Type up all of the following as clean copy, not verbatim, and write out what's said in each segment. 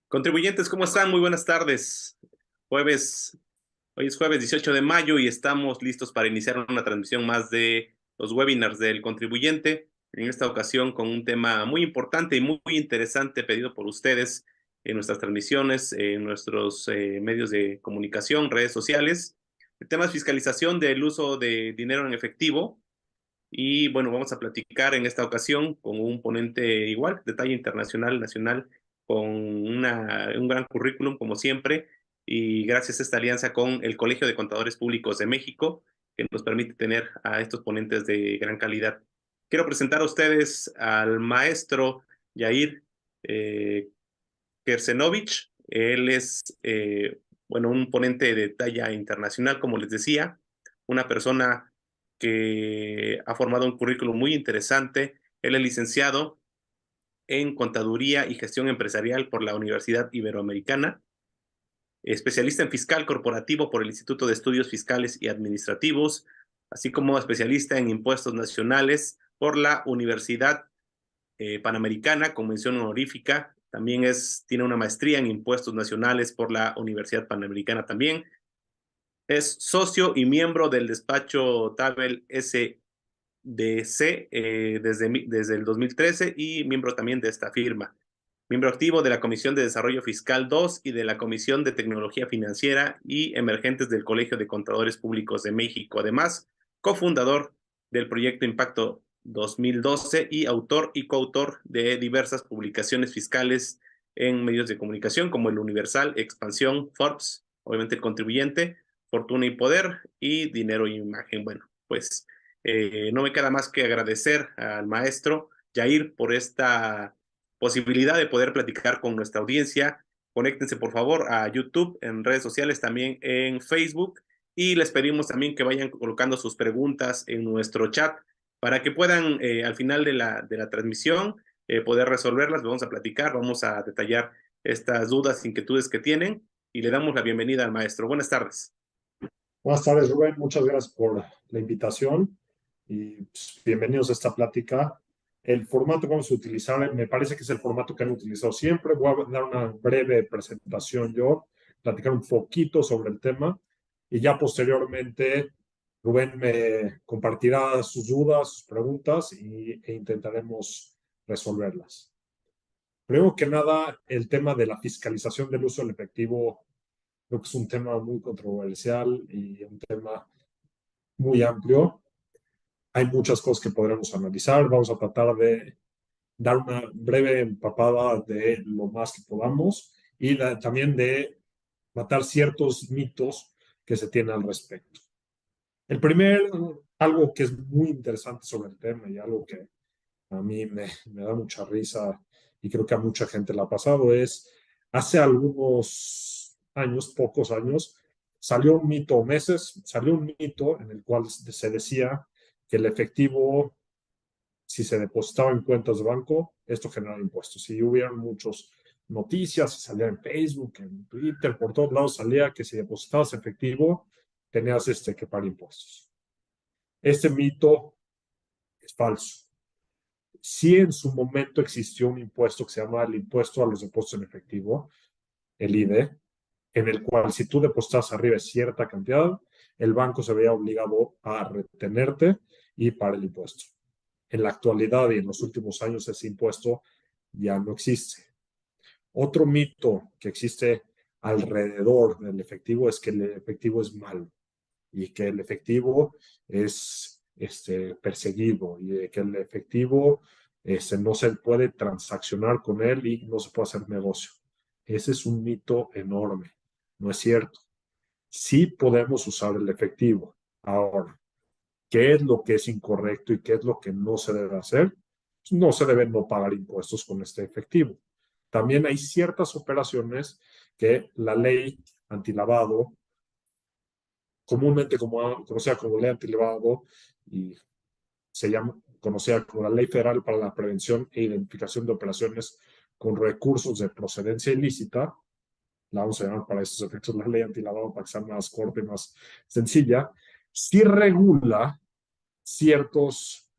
Contribuyentes, ¿cómo están? Muy buenas tardes. Jueves, hoy es jueves 18 de mayo y estamos listos para iniciar una transmisión más de los webinars del contribuyente. En esta ocasión con un tema muy importante y muy interesante pedido por ustedes en nuestras transmisiones, en nuestros medios de comunicación, redes sociales. El tema es fiscalización del uso de dinero en efectivo. Y bueno, vamos a platicar en esta ocasión con un ponente igual, de talla internacional, nacional, con un gran currículum, como siempre, y gracias a esta alianza con el Colegio de Contadores Públicos de México, que nos permite tener a estos ponentes de gran calidad. Quiero presentar a ustedes al maestro Yair eh, Kersenovich. Él es, bueno, un ponente de talla internacional, como les decía, una persona que ha formado un currículum muy interesante. Él es licenciado en Contaduría y Gestión Empresarial por la Universidad Iberoamericana, especialista en fiscal corporativo por el Instituto de Estudios Fiscales y Administrativos, así como especialista en impuestos nacionales por la Universidad Panamericana con mención honorífica. También tiene una maestría en impuestos nacionales por la Universidad Panamericana también. Es socio y miembro del despacho Tabel SDC desde el 2013 y miembro también de esta firma. Miembro activo de la Comisión de Desarrollo Fiscal 2 y de la Comisión de Tecnología Financiera y Emergentes del Colegio de Contadores Públicos de México. Además, cofundador del proyecto Impacto 2012 y autor y coautor de diversas publicaciones fiscales en medios de comunicación como El Universal, Expansión, Forbes, obviamente El Contribuyente, Fortuna y Poder y Dinero y Imagen. Bueno, pues no me queda más que agradecer al maestro Yair por esta posibilidad de poder platicar con nuestra audiencia. Conéctense por favor a YouTube, en redes sociales, también en Facebook, y les pedimos también que vayan colocando sus preguntas en nuestro chat para que puedan al final de la transmisión poder resolverlas. Vamos a platicar, vamos a detallar estas dudas, inquietudes que tienen y le damos la bienvenida al maestro. Buenas tardes. Buenas tardes, Rubén. Muchas gracias por la invitación y pues, bienvenidos a esta plática. El formato que vamos a utilizar, me parece que es el formato que han utilizado siempre. Voy a dar una breve presentación yo, platicar un poquito sobre el tema y ya posteriormente Rubén me compartirá sus dudas, sus preguntas e intentaremos resolverlas. Primero que nada, el tema de la fiscalización del uso del efectivo creo que es un tema muy controversial y un tema muy amplio. Hay muchas cosas que podremos analizar. Vamos a tratar de dar una breve empapada de lo más que podamos y también de matar ciertos mitos que se tienen al respecto. El primer, algo que es muy interesante sobre el tema y algo que a mí me da mucha risa y creo que a mucha gente le ha pasado es, hace algunos años, pocos años, salió un mito, meses, salió un mito en el cual se decía que el efectivo, si se depositaba en cuentas de banco, esto generaba impuestos. Y hubieron muchas noticias, salía en Facebook, en Twitter, por todos lados salía que si depositabas efectivo, tenías que pagar impuestos. Este mito es falso. Sí, en su momento existió un impuesto que se llama el impuesto a los depósitos en efectivo, el IDE, en el cual si tú depositas arriba de cierta cantidad, el banco se veía obligado a retenerte y pagar el impuesto. En la actualidad y en los últimos años ese impuesto ya no existe. Otro mito que existe alrededor del efectivo es que el efectivo es malo y que el efectivo es perseguido y que el efectivo no se puede transaccionar con él y no se puede hacer negocio. Ese es un mito enorme, no es cierto. Sí podemos usar el efectivo. Ahora, ¿qué es lo que es incorrecto y qué es lo que no se debe hacer? No se debe no pagar impuestos con este efectivo. También hay ciertas operaciones que la ley antilavado comúnmente conocida como ley antilavado y se llama conocida como la Ley Federal para la Prevención e Identificación de Operaciones con Recursos de Procedencia Ilícita, la vamos a llamar para estos efectos la ley antilavado para que sea más corta y más sencilla, sí regula ciertas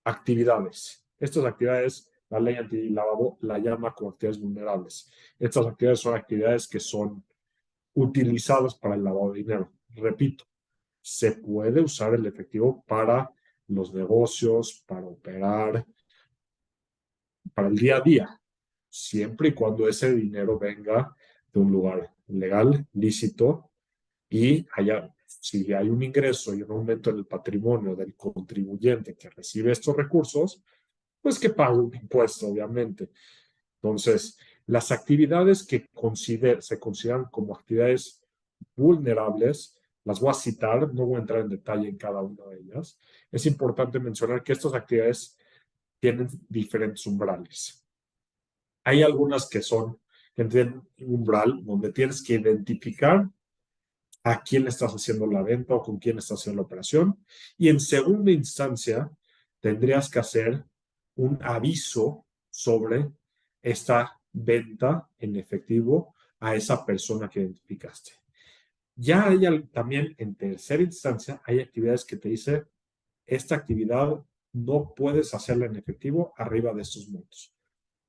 actividades. Estas actividades la ley antilavado la llama como actividades vulnerables. Estas actividades son actividades que son utilizadas para el lavado de dinero. Repito, se puede usar el efectivo para los negocios, para operar, para el día a día, siempre y cuando ese dinero venga de un lugar legal, lícito, y si hay un ingreso y un aumento en el patrimonio del contribuyente que recibe estos recursos, pues que pague un impuesto, obviamente. Entonces, las actividades que se consideran como actividades vulnerables, las voy a citar, no voy a entrar en detalle en cada una de ellas. Es importante mencionar que estas actividades tienen diferentes umbrales. Hay algunas que tienen un umbral donde tienes que identificar a quién le estás haciendo la venta o con quién estás haciendo la operación. Y en segunda instancia, tendrías que hacer un aviso sobre esta venta en efectivo a esa persona que identificaste. Ya hay también en tercera instancia, hay actividades que te dice, esta actividad no puedes hacerla en efectivo arriba de estos montos.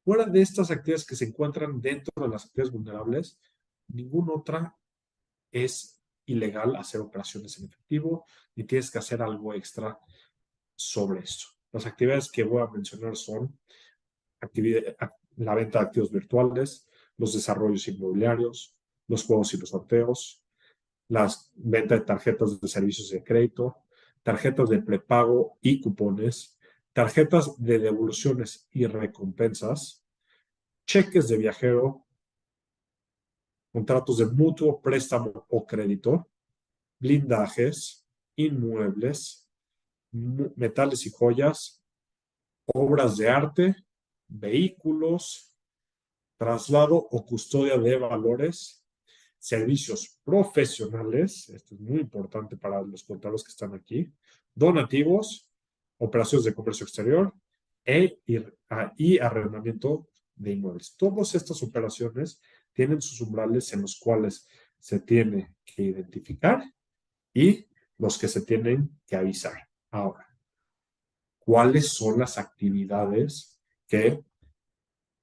Fuera de estas actividades que se encuentran dentro de las actividades vulnerables, ninguna otra es ilegal hacer operaciones en efectivo y tienes que hacer algo extra sobre esto. Las actividades que voy a mencionar son la venta de activos virtuales, los desarrollos inmobiliarios, los juegos y los sorteos, las ventas de tarjetas de servicios de crédito, tarjetas de prepago y cupones, tarjetas de devoluciones y recompensas, cheques de viajero, contratos de mutuo, préstamo o crédito, blindajes, inmuebles, metales y joyas, obras de arte, vehículos, traslado o custodia de valores, servicios profesionales, esto es muy importante para los contadores que están aquí, donativos, operaciones de comercio exterior y arrendamiento de inmuebles. Todas estas operaciones tienen sus umbrales en los cuales se tiene que identificar y los que se tienen que avisar. Ahora, ¿cuáles son las actividades que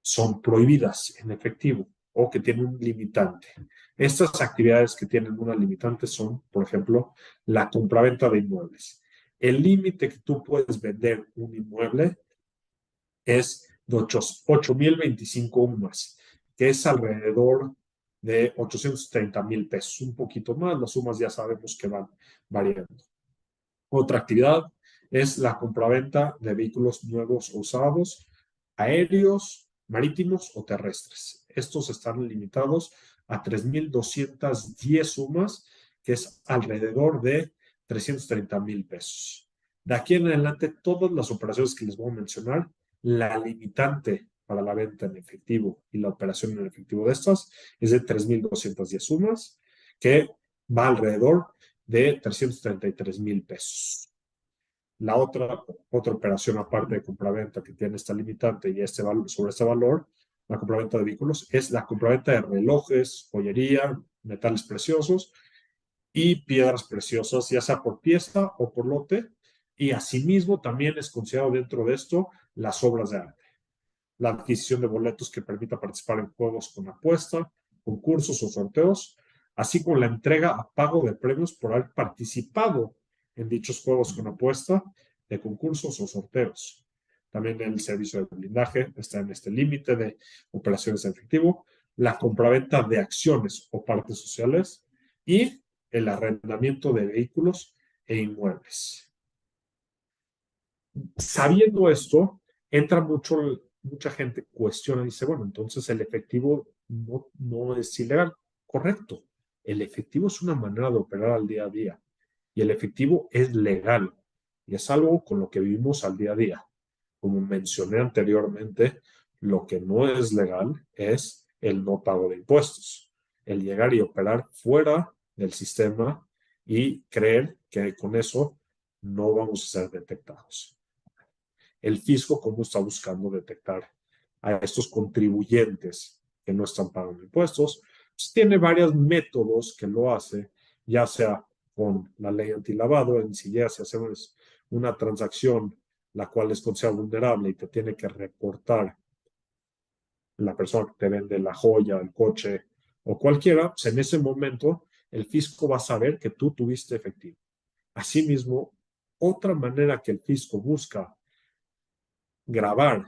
son prohibidas en efectivo o que tienen un limitante? Estas actividades que tienen una limitante son, por ejemplo, la compraventa de inmuebles. El límite que tú puedes vender un inmueble es de 8,025 UMAS, que es alrededor de 830,000 pesos, un poquito más, las sumas ya sabemos que van variando. Otra actividad es la compraventa de vehículos nuevos o usados, aéreos, marítimos o terrestres. Estos están limitados a 3,210 sumas, que es alrededor de 330,000 pesos. De aquí en adelante, todas las operaciones que les voy a mencionar, la limitante para la venta en efectivo y la operación en efectivo de estas es de 3,210 sumas, que va alrededor de 333,000 pesos. La otra operación aparte de compraventa que tiene esta limitante y sobre este valor, la compraventa de vehículos, es la compraventa de relojes, joyería, metales preciosos y piedras preciosas, ya sea por pieza o por lote. Y asimismo también es considerado dentro de esto las obras de arte. La adquisición de boletos que permita participar en juegos con apuesta, concursos o sorteos, así como la entrega a pago de premios por haber participado en dichos juegos con apuesta, de concursos o sorteos. También el servicio de blindaje está en este límite de operaciones en efectivo, la compraventa de acciones o partes sociales y el arrendamiento de vehículos e inmuebles. Sabiendo esto, entra mucha gente cuestiona y dice, bueno, entonces el efectivo no es ilegal. Correcto. El efectivo es una manera de operar al día a día y el efectivo es legal y es algo con lo que vivimos al día a día. Como mencioné anteriormente, lo que no es legal es el no pago de impuestos, el llegar y operar fuera del sistema y creer que con eso no vamos a ser detectados. El fisco, ¿cómo está buscando detectar a estos contribuyentes que no están pagando impuestos? Pues tiene varios métodos que lo hace, ya sea con la ley antilavado, en si ya si hacemos una transacción la cual es considerada vulnerable y te tiene que reportar la persona que te vende la joya, el coche o cualquiera, pues en ese momento el fisco va a saber que tú tuviste efectivo. Asimismo, otra manera que el fisco busca grabar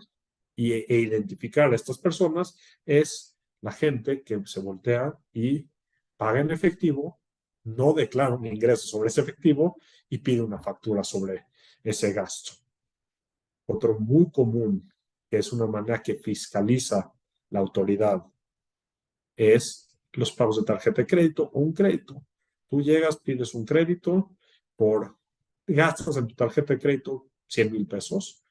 e identificar a estas personas es la gente que se voltea y paga en efectivo, no declara un ingreso sobre ese efectivo y pide una factura sobre ese gasto. Otro muy común, que es una manera que fiscaliza la autoridad, es los pagos de tarjeta de crédito o un crédito. Tú llegas, pides un crédito gastas en tu tarjeta de crédito 100,000 pesos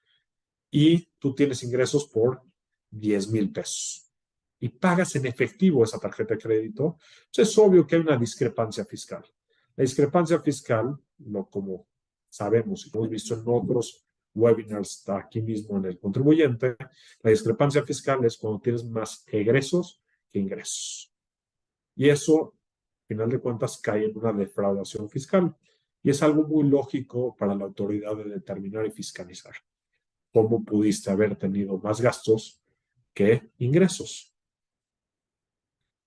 y tú tienes ingresos por 10,000 pesos y pagas en efectivo esa tarjeta de crédito, pues es obvio que hay una discrepancia fiscal. La discrepancia fiscal, no como sabemos y hemos visto en otros webinars aquí mismo en el contribuyente, la discrepancia fiscal es cuando tienes más egresos que ingresos. Y eso, al final de cuentas, cae en una defraudación fiscal. Y es algo muy lógico para la autoridad de determinar y fiscalizar. ¿Cómo pudiste haber tenido más gastos que ingresos?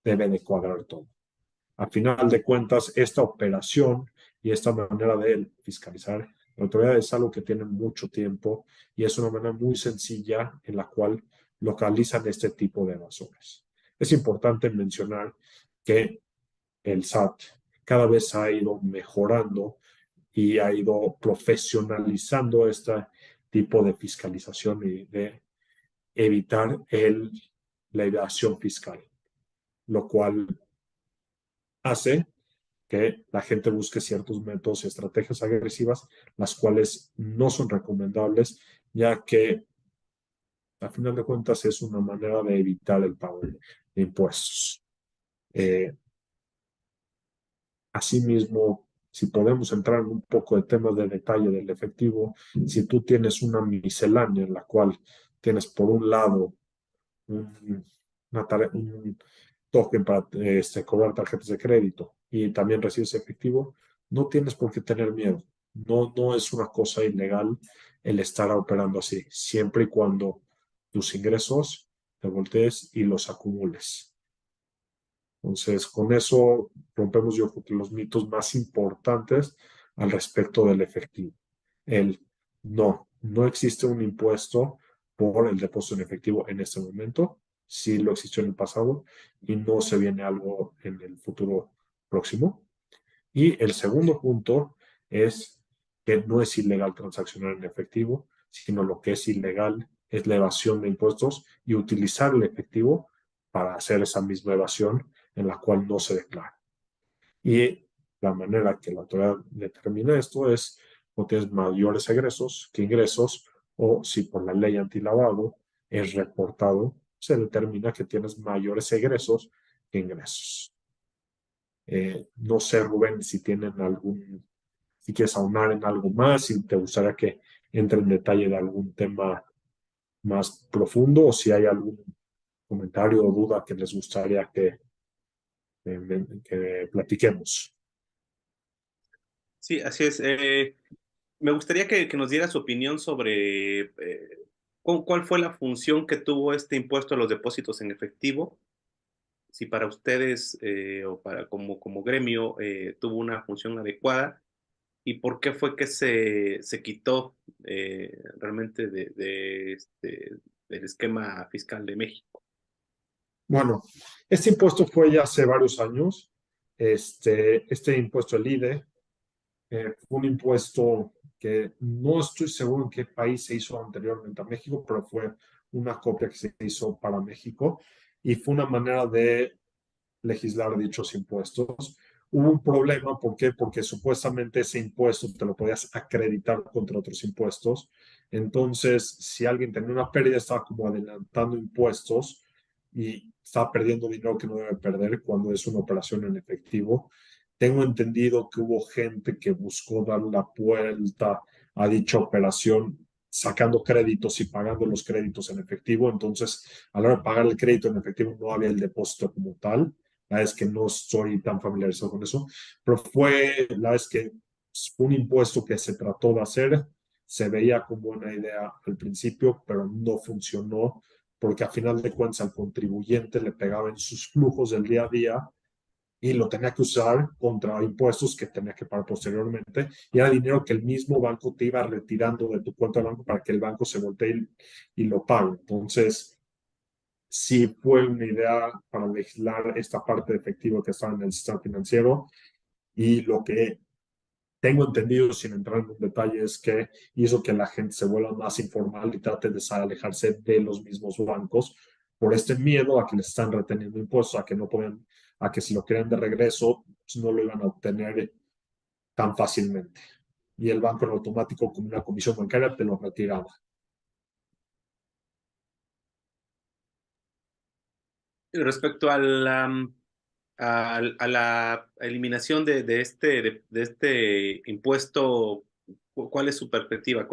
Debe de cuadrar todo. Al final de cuentas, esta operación y esta manera de fiscalizar la autoridad es algo que tiene mucho tiempo y es una manera muy sencilla en la cual localizan este tipo de evasores. Es importante mencionar que el SAT cada vez ha ido mejorando y ha ido profesionalizando este tipo de fiscalización y de evitar la evasión fiscal, lo cual hace que la gente busque ciertos métodos y estrategias agresivas, las cuales no son recomendables, ya que a final de cuentas es una manera de evitar el pago de impuestos. Asimismo, si podemos entrar en un poco de temas de detalle del efectivo, si tú tienes una miscelánea en la cual tienes por un lado un, un token para cobrar tarjetas de crédito y también recibes efectivo, no tienes por qué tener miedo. No, no es una cosa ilegal el estar operando así, siempre y cuando tus ingresos te voltees y los acumules. Entonces, con eso rompemos yo creo que los mitos más importantes al respecto del efectivo. El no existe un impuesto por el depósito en efectivo en este momento, sí lo existió en el pasado y no se viene algo en el futuro próximo. Y el segundo punto es que no es ilegal transaccionar en efectivo, sino lo que es ilegal es la evasión de impuestos y utilizar el efectivo para hacer esa misma evasión en la cual no se declara. Y la manera que la autoridad determina esto es o tienes mayores egresos que ingresos o si por la ley antilavado es reportado, se determina que tienes mayores egresos que ingresos. No sé, Rubén, si quieres aunar en algo más, si te gustaría que entre en detalle de algún tema más profundo o si hay algún comentario o duda que les gustaría que platiquemos. Sí, así es. Me gustaría que nos diera su opinión sobre cuál fue la función que tuvo este impuesto a los depósitos en efectivo, si para ustedes o para como gremio tuvo una función adecuada y por qué fue que se quitó realmente del esquema fiscal de México. Bueno, este impuesto fue ya hace varios años. Este impuesto, el IDE, fue un impuesto que no estoy seguro en qué país se hizo anteriormente a México, pero fue una copia que se hizo para México y fue una manera de legislar dichos impuestos. Hubo un problema, ¿por qué? Porque supuestamente ese impuesto te lo podías acreditar contra otros impuestos. Entonces, si alguien tenía una pérdida, estaba como adelantando impuestos y estaba perdiendo dinero que no debe perder cuando es una operación en efectivo. Tengo entendido que hubo gente que buscó dar la vuelta a dicha operación sacando créditos y pagando los créditos en efectivo. Entonces, a la hora de pagar el crédito en efectivo no había el depósito como tal. La verdad es que no estoy tan familiarizado con eso, pero fue la vez que fue un impuesto que se trató de hacer, se veía como buena idea al principio, pero no funcionó porque a final de cuentas al contribuyente le pegaba en sus flujos del día a día y lo tenía que usar contra impuestos que tenía que pagar posteriormente, y era dinero que el mismo banco te iba retirando de tu cuenta de banco para que el banco se voltee y lo pague. Entonces, sí fue una idea para legislar esta parte de efectivo que estaba en el sistema financiero, y lo que tengo entendido, sin entrar en un detalle, es que hizo que la gente se vuelva más informal y trate de alejarse de los mismos bancos por este miedo a que les están reteniendo impuestos, a que no pueden, a que si lo quieren de regreso, pues no lo iban a obtener tan fácilmente. Y el banco en automático, como una comisión bancaria, te lo retiraba. Respecto a la eliminación de este impuesto, ¿cuál es su perspectiva?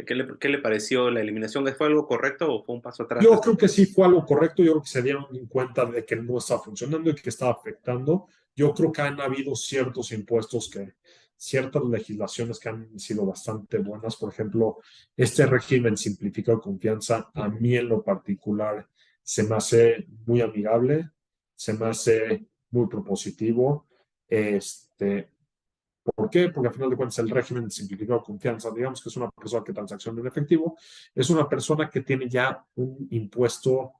¿Qué le pareció la eliminación? ¿Fue algo correcto o fue un paso atrás Yo respecto? creo que sí fue algo correcto. Yo creo que se dieron cuenta de que no estaba funcionando y que estaba afectando. Yo creo que han habido ciertos impuestos ciertas legislaciones que han sido bastante buenas. Por ejemplo, este régimen simplificado de confianza, a mí en lo particular, se me hace muy amigable, se me hace muy propositivo. Este, ¿Por qué? Porque al final de cuentas el régimen simplificado de confianza, digamos que es una persona que transacciona en efectivo, es una persona que tiene ya un impuesto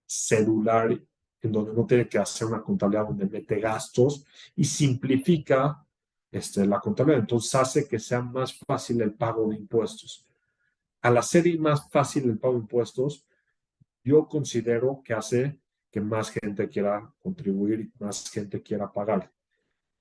celular en donde no tiene que hacer una contabilidad donde mete gastos y simplifica la contabilidad. Entonces hace que sea más fácil el pago de impuestos. Al hacer más fácil el pago de impuestos, yo considero que hace que más gente quiera contribuir y más gente quiera pagar.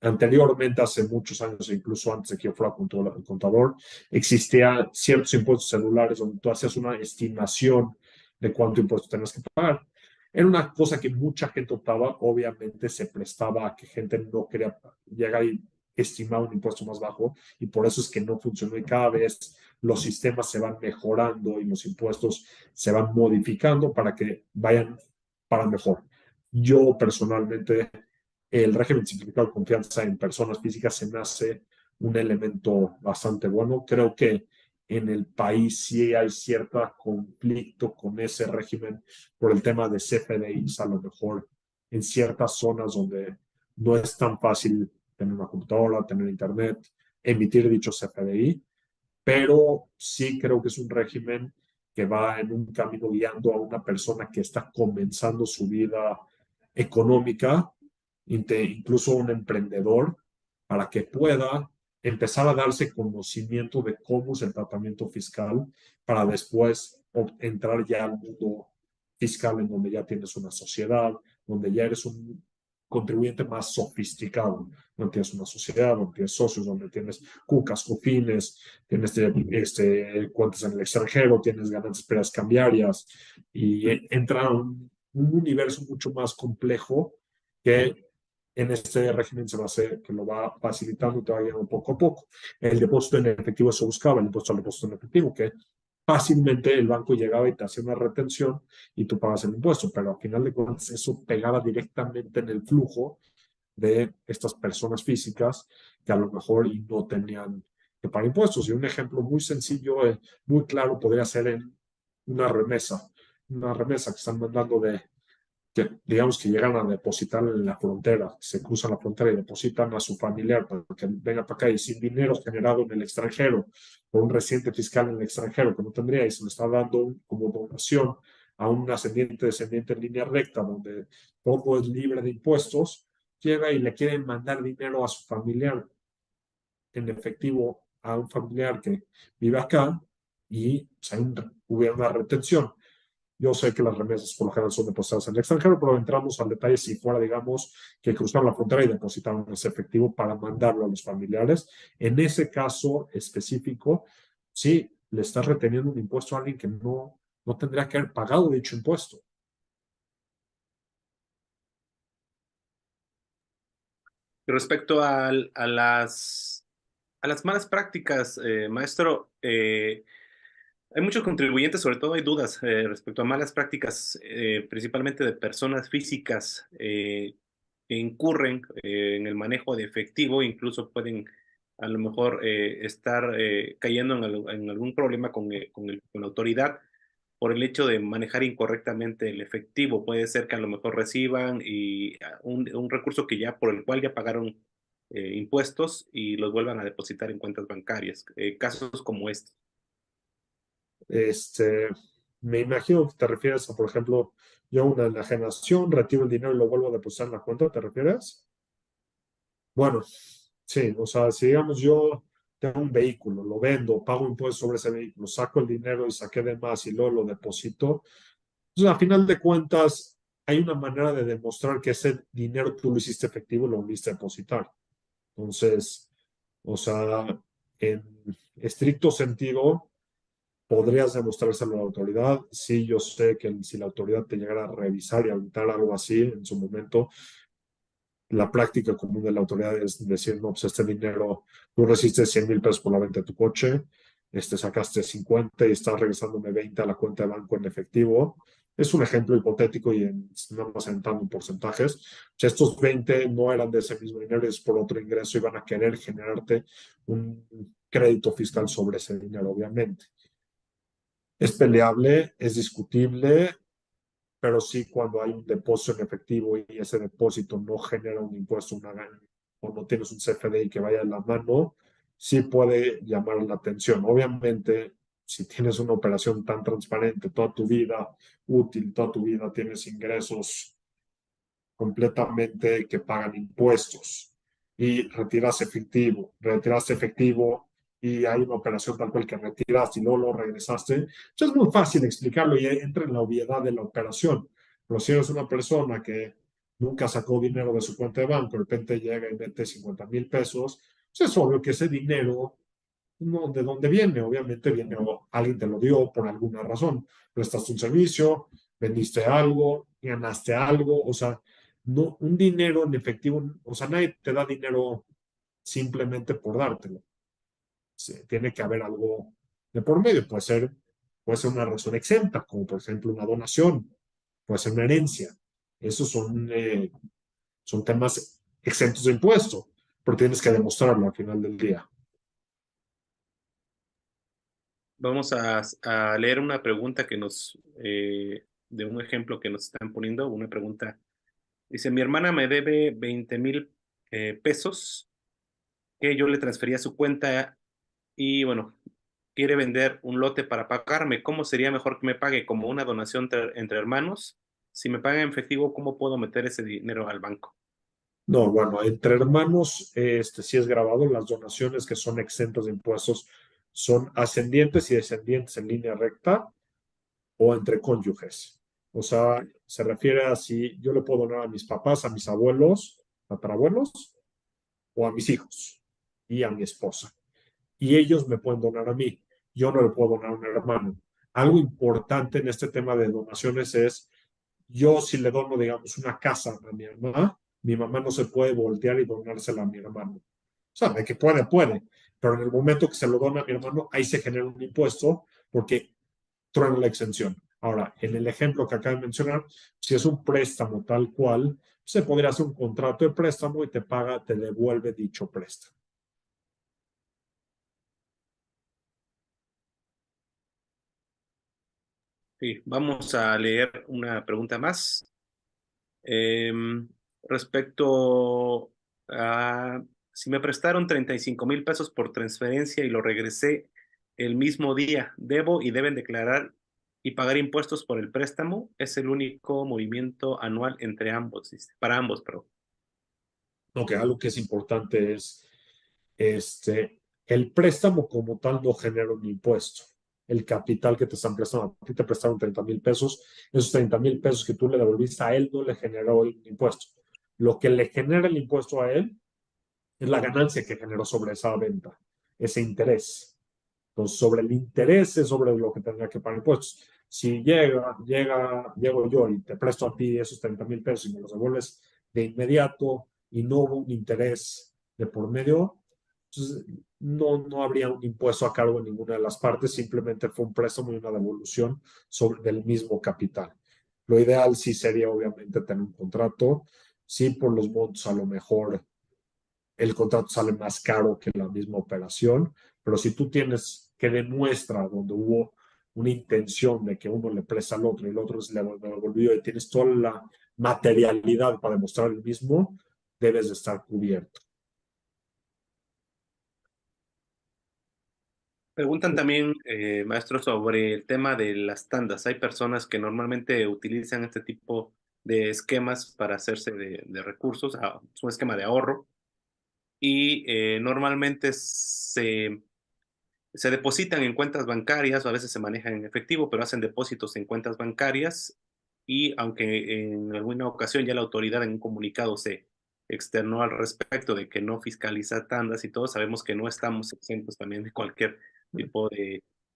Anteriormente, hace muchos años, e incluso antes de que yo fuera contador, existían ciertos impuestos celulares donde tú hacías una estimación de cuánto impuesto tenías que pagar. Era una cosa que mucha gente optaba, obviamente se prestaba a que gente no quería llegar y estimar un impuesto más bajo, y por eso es que no funcionó, y cada vez los sistemas se van mejorando y los impuestos se van modificando para que vayan para mejor. Yo personalmente, el régimen simplificado de confianza en personas físicas se me hace un elemento bastante bueno. Creo que en el país sí hay cierto conflicto con ese régimen por el tema de CFDIs, a lo mejor en ciertas zonas donde no es tan fácil tener una computadora, tener internet, emitir dicho CFDI, pero sí creo que es un régimen que va en un camino guiando a una persona que está comenzando su vida económica, incluso un emprendedor, para que pueda empezar a darse conocimiento de cómo es el tratamiento fiscal para después entrar ya al mundo fiscal en donde ya tienes una sociedad, donde ya eres un contribuyente más sofisticado, donde tienes una sociedad, donde tienes socios, donde tienes cucas, cofines, tienes cuentas en el extranjero, tienes ganancias peras cambiarias, y entra a un universo mucho más complejo que en este régimen se va a hacer, que lo va facilitando y te va guiando poco a poco. El depósito en efectivo se buscaba, el impuesto al depósito en efectivo, que fácilmente el banco llegaba y te hacía una retención y tú pagas el impuesto, pero al final de cuentas eso pegaba directamente en el flujo de estas personas físicas que a lo mejor y no tenían que pagar impuestos. Y un ejemplo muy sencillo, muy claro, podría ser en una remesa que están mandando que digamos que llegan a depositar en la frontera, se cruzan la frontera y depositan a su familiar para que venga para acá, y sin dinero generado en el extranjero por un residente fiscal en el extranjero que no tendría, y se le está dando como donación a un ascendiente descendiente en línea recta donde todo es libre de impuestos, llega y le quieren mandar dinero a su familiar en efectivo, a un familiar que vive acá, y pues, hubiera una retención. Yo sé que las remesas por lo general son depositadas en el extranjero, pero entramos al detalle si fuera, digamos, que cruzaron la frontera y depositaron ese efectivo para mandarlo a los familiares. En ese caso específico, sí, le estás reteniendo un impuesto a alguien que no tendría que haber pagado dicho impuesto. Respecto a las malas prácticas, maestro, hay muchos contribuyentes, sobre todo hay dudas respecto a malas prácticas, principalmente de personas físicas que incurren en el manejo de efectivo, incluso pueden a lo mejor estar cayendo en algún problema con la autoridad por el hecho de manejar incorrectamente el efectivo. Puede ser que a lo mejor reciban un recurso que ya por el cual ya pagaron impuestos y los vuelvan a depositar en cuentas bancarias. Casos como este. Este, Me imagino que te refieres a, por ejemplo, yo una enajenación, retiro el dinero y lo vuelvo a depositar en la cuenta, ¿te refieres? Bueno, sí, o sea, si digamos yo tengo un vehículo, lo vendo, pago impuestos sobre ese vehículo, saco el dinero y saqué de más y luego lo deposito, pues a final de cuentas hay una manera de demostrar que ese dinero tú lo hiciste efectivo y lo volviste a depositar. Entonces, o sea, en estricto sentido, podrías demostrárselo a la autoridad. Sí, yo sé que si la autoridad te llegara a revisar y auditar algo así en su momento, la práctica común de la autoridad es decir, no, pues este dinero, tú recibiste 100,000 pesos por la venta de tu coche, sacaste 50 y estás regresándome 20 a la cuenta de banco en efectivo. Es un ejemplo hipotético y nada más entrando en porcentajes. O sea, estos 20 no eran de ese mismo dinero, es por otro ingreso y van a querer generarte un crédito fiscal sobre ese dinero, obviamente. Es peleable, es discutible, pero sí cuando hay un depósito en efectivo y ese depósito no genera un impuesto, o no tienes un CFDI que vaya en la mano, sí puede llamar la atención. Obviamente, si tienes una operación tan transparente toda tu vida, útil, toda tu vida tienes ingresos completamente que pagan impuestos y retiraste efectivo y hay una operación tal cual que retiraste y luego lo regresaste, entonces es muy fácil explicarlo y entra en la obviedad de la operación. Pero si eres una persona que nunca sacó dinero de su cuenta de banco, de repente llega y mete 50,000 pesos, pues es obvio que ese dinero, no, ¿de dónde viene? Obviamente viene, o alguien te lo dio por alguna razón. Prestaste un servicio, vendiste algo, ganaste algo, o sea, no, un dinero en efectivo, o sea, nadie te da dinero simplemente por dártelo. Sí, tiene que haber algo de por medio. Puede ser una razón exenta, como por ejemplo una donación, puede ser una herencia. Esos son temas exentos de impuesto, pero tienes que demostrarlo al final del día. Vamos a leer una pregunta de un ejemplo que nos están poniendo, una pregunta. Dice, mi hermana me debe 20,000 pesos que yo le transferí a su cuenta y bueno, quiere vender un lote para pagarme. ¿Cómo sería mejor que me pague? ¿Como una donación entre hermanos? Si me paga en efectivo, ¿cómo puedo meter ese dinero al banco? No, bueno, entre hermanos, sí es grabado, las donaciones que son exentas de impuestos son ascendientes y descendientes en línea recta o entre cónyuges. O sea, se refiere a si yo le puedo donar a mis papás, a mis abuelos, tatarabuelos, o a mis hijos y a mi esposa. Y ellos me pueden donar a mí. Yo no le puedo donar a un hermano. Algo importante en este tema de donaciones es, yo si le dono, digamos, una casa a mi mamá no se puede voltear y donársela a mi hermano. O sea, de que puede, puede. Pero en el momento que se lo dona a mi hermano, ahí se genera un impuesto porque truena la exención. Ahora, en el ejemplo que acabo de mencionar, si es un préstamo tal cual, se podría hacer un contrato de préstamo y te paga, te devuelve dicho préstamo. Sí, vamos a leer una pregunta más. Respecto a si me prestaron 35,000 pesos por transferencia y lo regresé el mismo día, ¿debo y deben declarar y pagar impuestos por el préstamo? Es el único movimiento anual entre ambos, dice, para ambos, pero Aunque algo que es importante es, el préstamo como tal no genera un impuesto. El capital que te están prestando, a ti te prestaron 30,000 pesos, esos 30,000 pesos que tú le devolviste a él no le generó el impuesto. Lo que le genera el impuesto a él es la ganancia que generó sobre esa venta, ese interés. Entonces, sobre el interés es sobre lo que tendría que pagar impuestos. Si llego yo y te presto a ti esos 30,000 pesos y me los devuelves de inmediato y no hubo un interés de por medio, entonces no habría un impuesto a cargo en ninguna de las partes, simplemente fue un préstamo y una devolución del mismo capital. Lo ideal sí sería obviamente tener un contrato, sí por los montos a lo mejor el contrato sale más caro que la misma operación, pero si tú tienes que demuestra donde hubo una intención de que uno le presta al otro y el otro se le devolvió y tienes toda la materialidad para demostrar el mismo, debes de estar cubierto. Preguntan también, maestro, sobre el tema de las tandas. Hay personas que normalmente utilizan este tipo de esquemas para hacerse de recursos, es un esquema de ahorro, y normalmente se depositan en cuentas bancarias o a veces se manejan en efectivo, pero hacen depósitos en cuentas bancarias y aunque en alguna ocasión ya la autoridad en un comunicado se externó al respecto de que no fiscaliza tandas y todo, sabemos que no estamos exentos también de cualquier tipo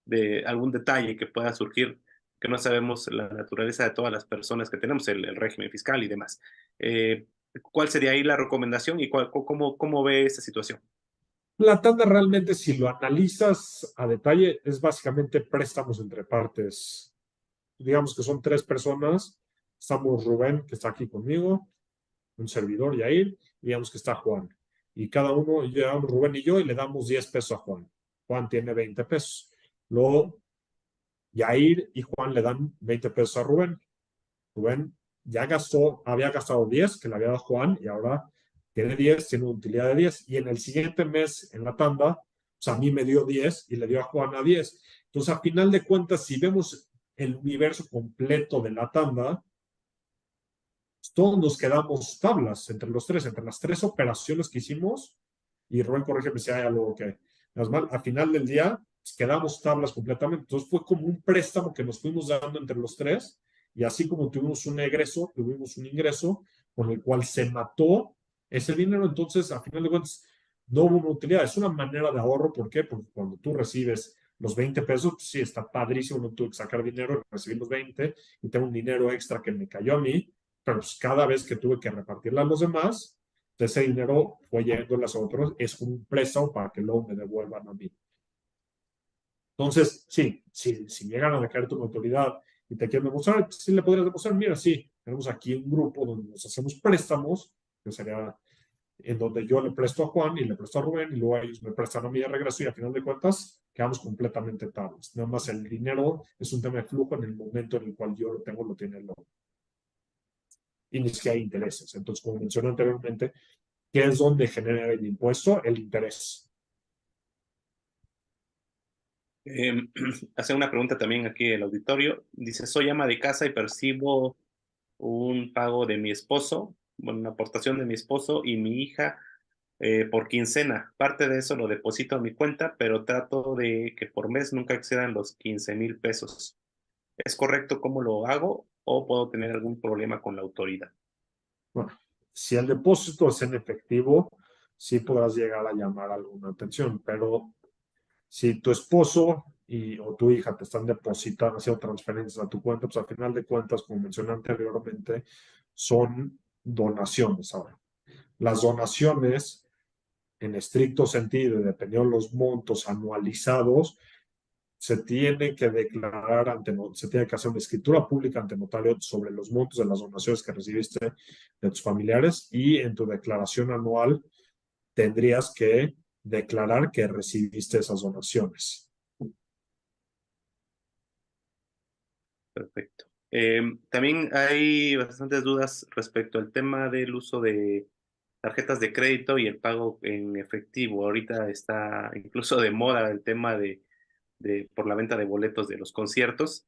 de algún detalle que pueda surgir, que no sabemos la naturaleza de todas las personas que tenemos, el régimen fiscal y demás. ¿Cuál sería ahí la recomendación y cómo ve esta situación? La tanda realmente, si lo analizas a detalle, es básicamente préstamos entre partes. Digamos que son tres personas. Estamos Rubén, que está aquí conmigo, un servidor, Yair, y digamos que está Juan. Y cada uno, llevamos Rubén y yo, y le damos 10 pesos a Juan. Juan tiene 20 pesos. Luego, Yair y Juan le dan 20 pesos a Rubén. Rubén ya había gastado 10 que le había dado Juan, y ahora tiene 10, tiene una utilidad de 10. Y en el siguiente mes, en la tanda, pues a mí me dio 10 y le dio a Juan a 10. Entonces, a final de cuentas, si vemos el universo completo de la tanda, todos nos quedamos tablas entre los tres, entre las tres operaciones que hicimos. Y Rubén, corrígeme si hay algo que es mal. Al final del día, pues, quedamos tablas completamente. Entonces, fue como un préstamo que nos fuimos dando entre los tres. Y así como tuvimos un egreso, tuvimos un ingreso con el cual se mató ese dinero. Entonces, a final de cuentas, no hubo una utilidad. Es una manera de ahorro. ¿Por qué? Porque cuando tú recibes los 20 pesos, pues sí, está padrísimo. No tuve que sacar dinero, recibí los 20 y tengo un dinero extra que me cayó a mí, pero pues cada vez que tuve que repartirla a los demás, ese dinero fue llegando a los otros, es como un préstamo para que luego me devuelvan a mí. Entonces, sí, si llegan a dejar tu autoridad y te quieren demostrar, sí le podrías demostrar, mira, sí, tenemos aquí un grupo donde nos hacemos préstamos, que sería en donde yo le presto a Juan y le presto a Rubén y luego ellos me prestan a mí de regreso y a final de cuentas quedamos completamente tablas. Nada más el dinero es un tema de flujo en el momento en el cual yo lo tengo, lo tiene el otro. Y ni siquiera hay intereses. Entonces, como mencioné anteriormente, ¿qué es donde genera el impuesto? El interés. Eh, Hace una pregunta también aquí el auditorio. Dice, soy ama de casa y percibo un pago de mi esposo, bueno, una aportación de mi esposo y mi hija por quincena. Parte de eso lo deposito a mi cuenta, pero trato de que por mes nunca excedan los 15,000 pesos. ¿Es correcto cómo lo hago o puedo tener algún problema con la autoridad? Bueno, si el depósito es en efectivo, sí podrás llegar a llamar alguna atención, pero si tu esposo o tu hija te están depositando, haciendo transferencias a tu cuenta, pues al final de cuentas, como mencioné anteriormente, son donaciones. Ahora, las donaciones, en estricto sentido, y dependiendo de los montos anualizados, se tiene que declarar se tiene que hacer una escritura pública ante notario sobre los montos de las donaciones que recibiste de tus familiares, y en tu declaración anual tendrías que declarar que recibiste esas donaciones. Perfecto. También hay bastantes dudas respecto al tema del uso de tarjetas de crédito y el pago en efectivo. Ahorita está incluso de moda el tema por la venta de boletos de los conciertos.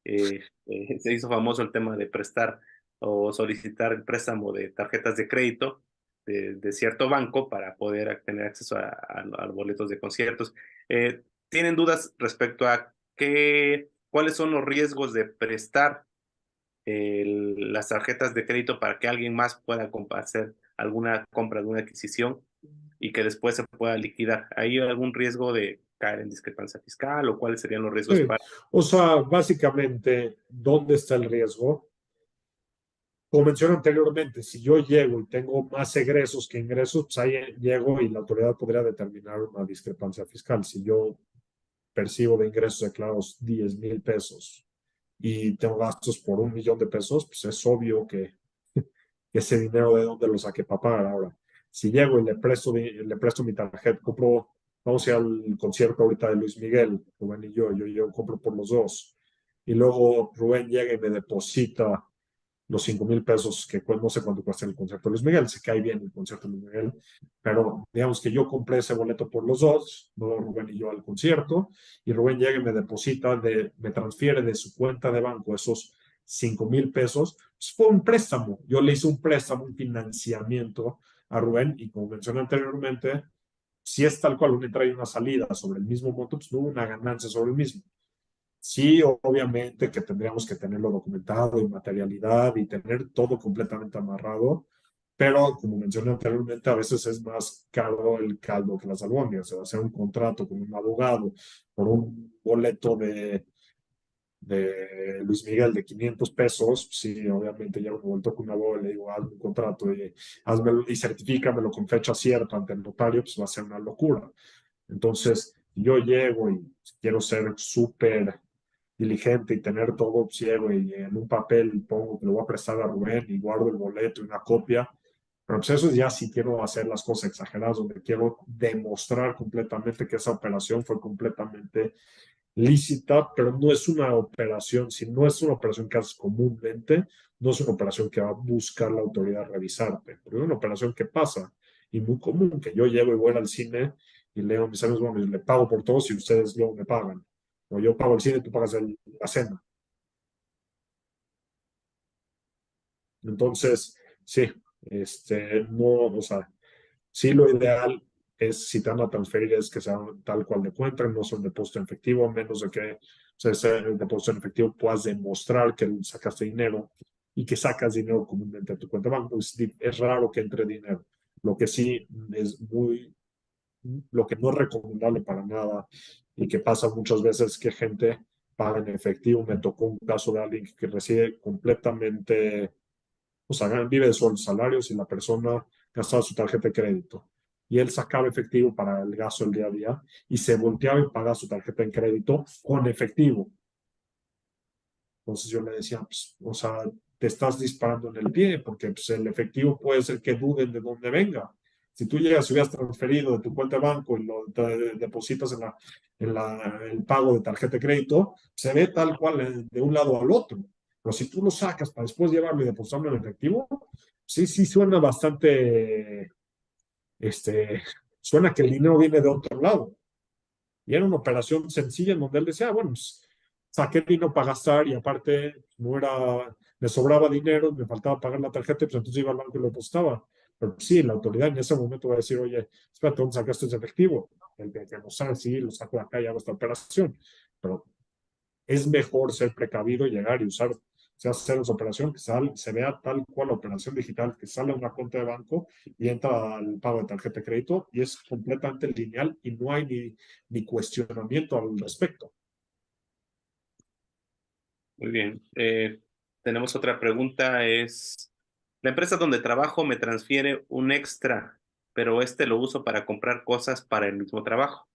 Se hizo famoso el tema de prestar o solicitar el préstamo de tarjetas de crédito de cierto banco para poder tener acceso a boletos de conciertos. ¿Tienen dudas respecto a cuáles son los riesgos de prestar las tarjetas de crédito para que alguien más pueda hacer alguna compra, alguna adquisición y que después se pueda liquidar? ¿Hay algún riesgo de caer en discrepancia fiscal o cuáles serían los riesgos Sí. para... O sea, básicamente, ¿dónde está el riesgo? Como mencioné anteriormente, si yo llego y tengo más egresos que ingresos, pues ahí llego y la autoridad podría determinar una discrepancia fiscal. Si yo percibo de ingresos declarados 10,000 pesos y tengo gastos por 1 millón de pesos, pues es obvio que ese dinero de dónde lo saqué para pagar ahora. Si llego y le presto mi tarjeta, compro, vamos a ir al concierto ahorita de Luis Miguel, Rubén y yo compro por los dos. Y luego Rubén llega y me deposita los 5,000 pesos, que pues, no sé cuánto cuesta el concierto de Luis Miguel, se cae bien el concierto de Luis Miguel, pero digamos que yo compré ese boleto por los dos, no Rubén y yo al concierto, y Rubén llega y me deposita, me transfiere de su cuenta de banco esos 5,000 pesos, pues fue un préstamo, yo le hice un préstamo, un financiamiento a Rubén, y como mencioné anteriormente, si es tal cual una entrada y una salida sobre el mismo monto, pues no hubo una ganancia sobre el mismo. Sí, obviamente que tendríamos que tenerlo documentado y materialidad y tener todo completamente amarrado, pero como mencioné anteriormente, a veces es más caro el caldo que las albóndigas. O sea, hacer un contrato con un abogado por un boleto de Luis Miguel de 500 pesos, sí, obviamente ya me vuelto con un abogado y le digo, hazme un contrato y, y certifícamelo con fecha cierta ante el notario, pues va a ser una locura. Entonces, yo llego y quiero ser súper diligente y tener todo ciego y en un papel pongo que lo voy a prestar a Rubén y guardo el boleto y una copia. Pero pues eso es ya si quiero hacer las cosas exageradas, donde quiero demostrar completamente que esa operación fue completamente lícita, pero no es una operación, si no es una operación que haces comúnmente, no es una operación que va a buscar la autoridad revisarte, porque es una operación que pasa y muy común, que yo llego y voy al cine y leo a mis amigos, bueno, le pago por todos y ustedes luego me pagan. O yo pago el cine y tú pagas la cena. Entonces, sí, no, o sea, sí lo ideal es si te van a transferir es que sean tal cual de cuenta, no son depósito en efectivo, a menos de que sea, el depósito en efectivo puedas demostrar que sacaste dinero y que sacas dinero comúnmente a tu cuenta de banco. Es raro que entre dinero. Lo que sí es lo que no es recomendable para nada y que pasa muchas veces que gente paga en efectivo. Me tocó un caso de alguien que recibe completamente, o sea, vive de sueldos salarios y la persona gastaba su tarjeta de crédito. Y él sacaba efectivo para el gasto del día a día y se volteaba y pagaba su tarjeta en crédito con efectivo. Entonces yo le decía, pues, o sea, te estás disparando en el pie porque pues, el efectivo puede ser que duden de dónde venga. Si tú llegas y hubieras transferido de tu cuenta de banco y lo depositas el pago de tarjeta de crédito, se ve tal cual de un lado al otro. Pero si tú lo sacas para después llevarlo y depositarlo en efectivo, sí, sí suena bastante, suena que el dinero viene de otro lado. Y era una operación sencilla en donde él decía, bueno, pues, saqué dinero para gastar y aparte no era, me sobraba dinero, me faltaba pagar la tarjeta, pues entonces iba al banco y lo depositaba. Pero pues, sí, la autoridad en ese momento va a decir, oye, espérate, ¿dónde sacaste ese efectivo? El que no sabe, sí, lo saco de acá y hago esta operación. Pero es mejor ser precavido y llegar y usar, o sea, hacer esa operación que se vea tal cual la operación digital, que sale a una cuenta de banco y entra al pago de tarjeta de crédito y es completamente lineal y no hay ni cuestionamiento al respecto. Muy bien. Tenemos otra pregunta, es, la empresa donde trabajo me transfiere un extra, pero este lo uso para comprar cosas para el mismo trabajo.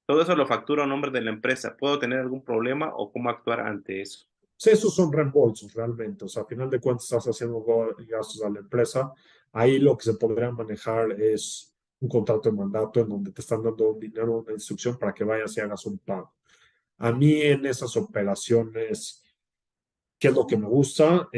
Todo eso lo facturo a nombre de la empresa. ¿Puedo tener algún problema o cómo actuar ante eso? Sí, esos son reembolsos realmente, o sea, a final de cuentas estás haciendo gastos a la empresa, ahí lo que se podría manejar es un contrato de mandato en donde te están dando un dinero, una instrucción para que vayas y hagas un pago. A mí en esas operaciones, ¿qué es lo que me gusta?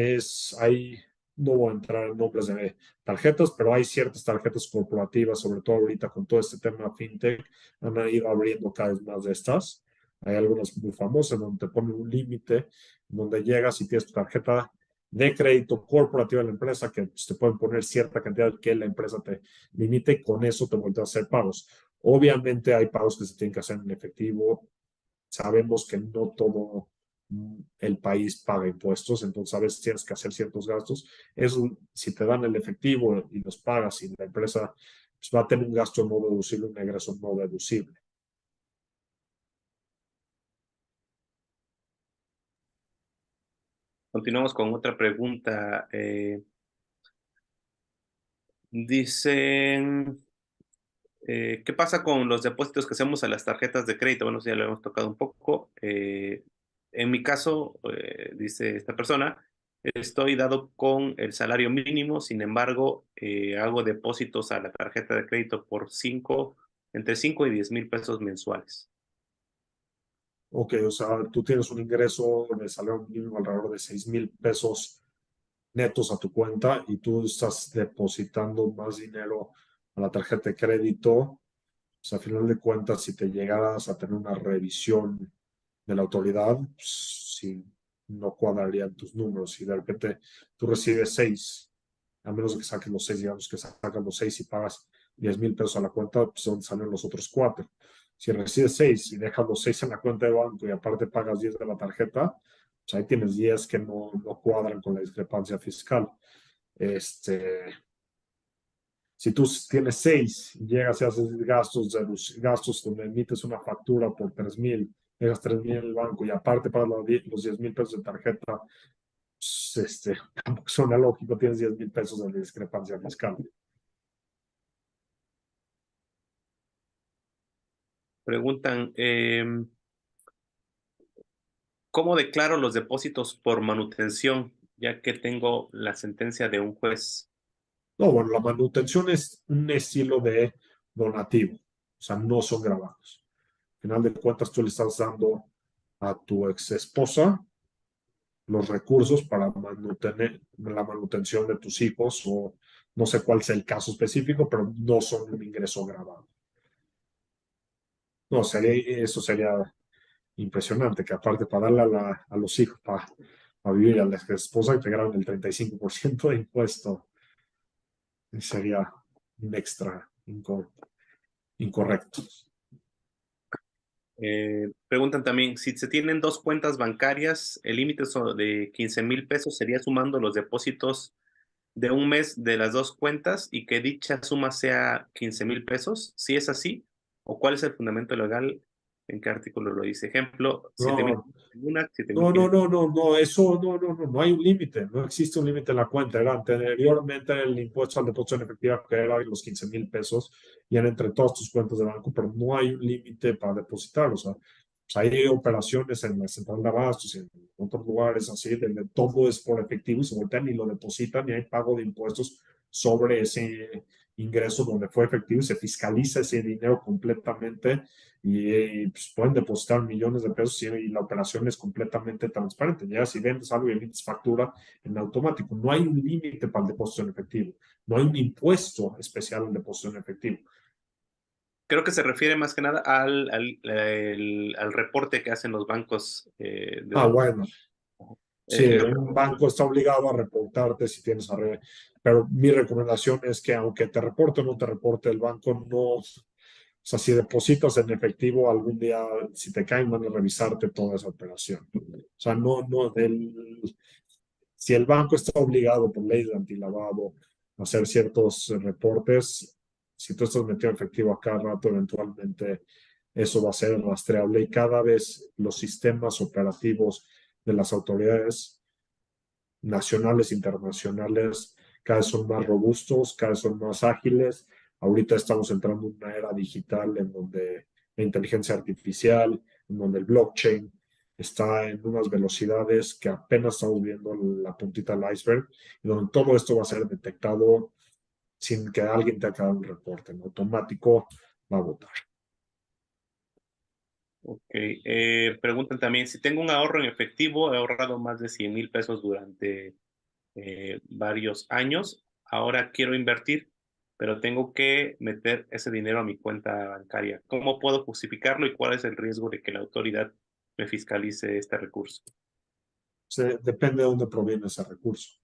No voy a entrar en nombres de tarjetas, pero hay ciertas tarjetas corporativas, sobre todo ahorita con todo este tema fintech, han ido abriendo cada vez más de estas. Hay algunas muy famosas donde te ponen un límite, donde llegas y tienes tu tarjeta de crédito corporativa de la empresa, que pues, te pueden poner cierta cantidad que la empresa te limite y con eso te vuelve a hacer pagos. Obviamente hay pagos que se tienen que hacer en efectivo. Sabemos que no todo el país paga impuestos, entonces a veces tienes que hacer ciertos gastos. Eso, si te dan el efectivo y los pagas y la empresa pues, va a tener un gasto no deducible, un ingreso no deducible. Continuamos con otra pregunta. Dicen, ¿qué pasa con los depósitos que hacemos a las tarjetas de crédito? Bueno, ya lo hemos tocado un poco. En mi caso, dice esta persona, Estoy dado con el salario mínimo, sin embargo, hago depósitos a la tarjeta de crédito por entre 5 y 10,000 pesos mensuales. Ok, o sea, tú tienes un ingreso de salario mínimo alrededor de 6,000 pesos netos a tu cuenta y tú estás depositando más dinero a la tarjeta de crédito. O sea, a final de cuentas, si te llegaras a tener una revisión de la autoridad, pues, si no cuadrarían tus números. Si de repente tú recibes 6, a menos de que saques los 6, digamos que sacas los 6 y pagas 10,000 pesos a la cuenta, pues ¿dónde salen los otros 4? Si recibes 6 y dejas los 6 en la cuenta de banco y aparte pagas 10 de la tarjeta, pues ahí tienes 10 que no cuadran con la discrepancia fiscal. Este, si tú tienes 6 y llegas y haces gastos donde emites una factura por 3,000, dejas 3,000 en el banco y aparte pagas los 10,000 pesos de tarjeta, pues, tampoco suena lógico, tienes 10,000 pesos de discrepancia fiscal. Preguntan, ¿cómo declaro los depósitos por manutención, ya que tengo la sentencia de un juez? No, bueno, la manutención es un estilo de donativo, o sea, no son grabados. Al final de cuentas, tú le estás dando a tu ex esposa los recursos para mantener la manutención de tus hijos o no sé cuál sea el caso específico, pero no son un ingreso grabado. No, eso sería impresionante, que aparte para darle a los hijos, para vivir a la ex esposa, que te graban el 35% de impuesto, sería un extra incorrecto. Preguntan también, si se tienen dos cuentas bancarias, el límite de 15,000 pesos sería sumando los depósitos de un mes de las dos cuentas y que dicha suma sea 15,000 pesos. Si es así, o cuál es el fundamento legal, en qué artículo lo dice. Ejemplo, 7,000 No, en una, no, no, 7,500. no, no, no, eso no hay un límite, no existe un límite en la cuenta. Era anteriormente el impuesto al depósito en efectivo que era los 15,000 pesos y era entre todas tus cuentas de banco, pero no hay un límite para depositar. O sea, pues hay operaciones en la central de abastos y en otros lugares así, donde todo es por efectivo y se voltean y lo depositan y hay pago de impuestos sobre ese ingreso donde fue efectivo y se fiscaliza ese dinero completamente y pues, pueden depositar millones de pesos y la operación es completamente transparente. Ya si vendes algo y emites factura en automático, no hay un límite para el depósito en efectivo, no hay un impuesto especial al depósito en efectivo. Creo que se refiere más que nada al reporte que hacen los bancos Ah, bueno, sí, yo un banco está obligado a reportarte si tienes arreglo, pero mi recomendación es que aunque te reporte o no te reporte, el banco no, o sea, si depositas en efectivo algún día, si te caen, van a revisarte toda esa operación. O sea, si el banco está obligado por ley de antilavado a hacer ciertos reportes, si tú estás metido en efectivo a cada rato, eventualmente eso va a ser rastreable y cada vez los sistemas operativos de las autoridades nacionales e internacionales cada vez son más robustos, cada vez son más ágiles. Ahorita estamos entrando en una era digital en donde la inteligencia artificial, en donde el blockchain está en unas velocidades que apenas estamos viendo la puntita del iceberg, y donde todo esto va a ser detectado sin que alguien tenga que dar un reporte. En automático va a votar. Ok, preguntan también, si tengo un ahorro en efectivo, he ahorrado más de 100,000 pesos durante varios años, ahora quiero invertir, pero tengo que meter ese dinero a mi cuenta bancaria. ¿Cómo puedo justificarlo y cuál es el riesgo de que la autoridad me fiscalice este recurso? Depende de dónde proviene ese recurso.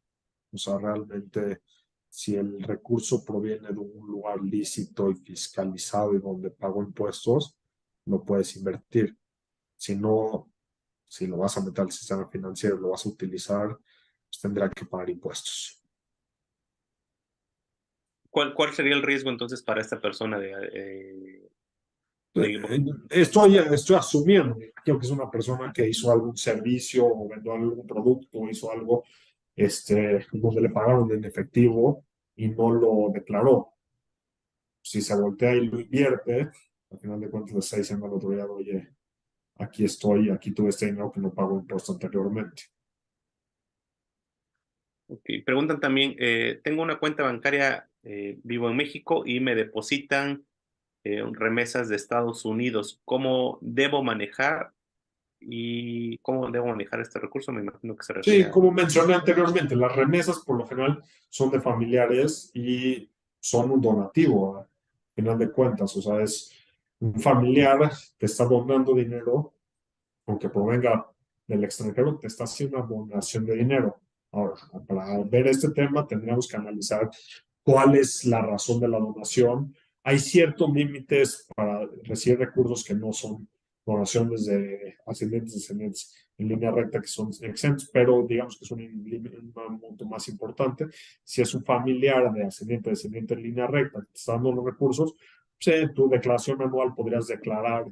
O sea, realmente, si el recurso proviene de un lugar lícito y fiscalizado y donde pago impuestos, lo puedes invertir. Si no, si lo vas a meter al sistema financiero, lo vas a utilizar, pues tendrá que pagar impuestos. ¿Cuál sería el riesgo entonces para esta persona Eh, de- Estoy asumiendo creo que es una persona que hizo algún servicio o vendió algún producto, o hizo algo donde le pagaron en efectivo y no lo declaró. Si se voltea y lo invierte, al final de cuentas le está diciendo al otro día, oye, aquí estoy, aquí tuve este dinero que no pago impuesto anteriormente. Ok. Preguntan también, tengo una cuenta bancaria, vivo en México y me depositan remesas de Estados Unidos. ¿Cómo debo manejar y cómo debo manejar este recurso? Me imagino que se refiere Sí, a... como mencioné anteriormente, las remesas por lo general son de familiares y son un donativo, a final de cuentas. O sea, es un familiar que está donando dinero, aunque provenga del extranjero, te está haciendo una donación de dinero. Ahora, para ver este tema, tendríamos que analizar cuál es la razón de la donación. Hay ciertos límites para recibir recursos que no son donaciones de ascendientes, descendientes en línea recta que son exentos, pero digamos que es un monto más importante. Si es un familiar de ascendiente, descendiente en línea recta que te está dando los recursos, pues, en tu declaración anual podrías declarar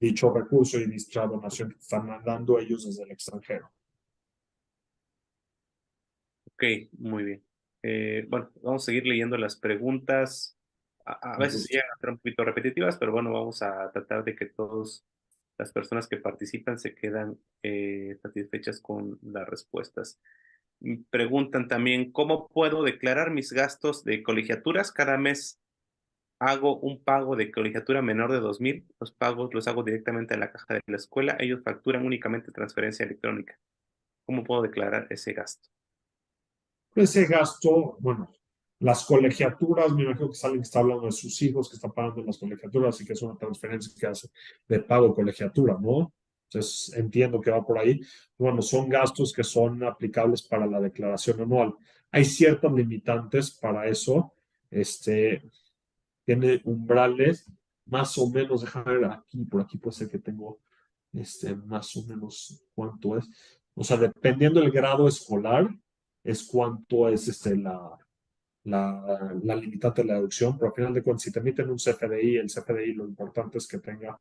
dicho recurso y dicha donación que te están mandando ellos desde el extranjero. Ok, muy bien. Bueno, vamos a seguir leyendo las preguntas. A Un veces gusto. llegan a ser un poquito repetitivas, pero bueno, vamos a tratar de que todas las personas que participan se quedan satisfechas con las respuestas. Preguntan también, ¿cómo puedo declarar mis gastos de colegiaturas? Cada mes hago un pago de colegiatura menor de 2,000. Los pagos los hago directamente en la caja de la escuela. Ellos facturan únicamente transferencia electrónica. ¿Cómo puedo declarar ese gasto? Ese gasto, bueno, las colegiaturas, me imagino que es alguien que está hablando de sus hijos que están pagando las colegiaturas y que es una transferencia que hace de pago de colegiatura, ¿no? Entonces entiendo que va por ahí. Bueno, son gastos que son aplicables para la declaración anual. Hay ciertas limitantes para eso. Este, tiene umbrales, más o menos, déjame ver aquí, por aquí puede ser que tengo más o menos cuánto es. O sea, dependiendo del grado escolar, es cuánto es la limitante de la deducción, pero al final de cuentas, si te emiten un CFDI, el CFDI lo importante es que tenga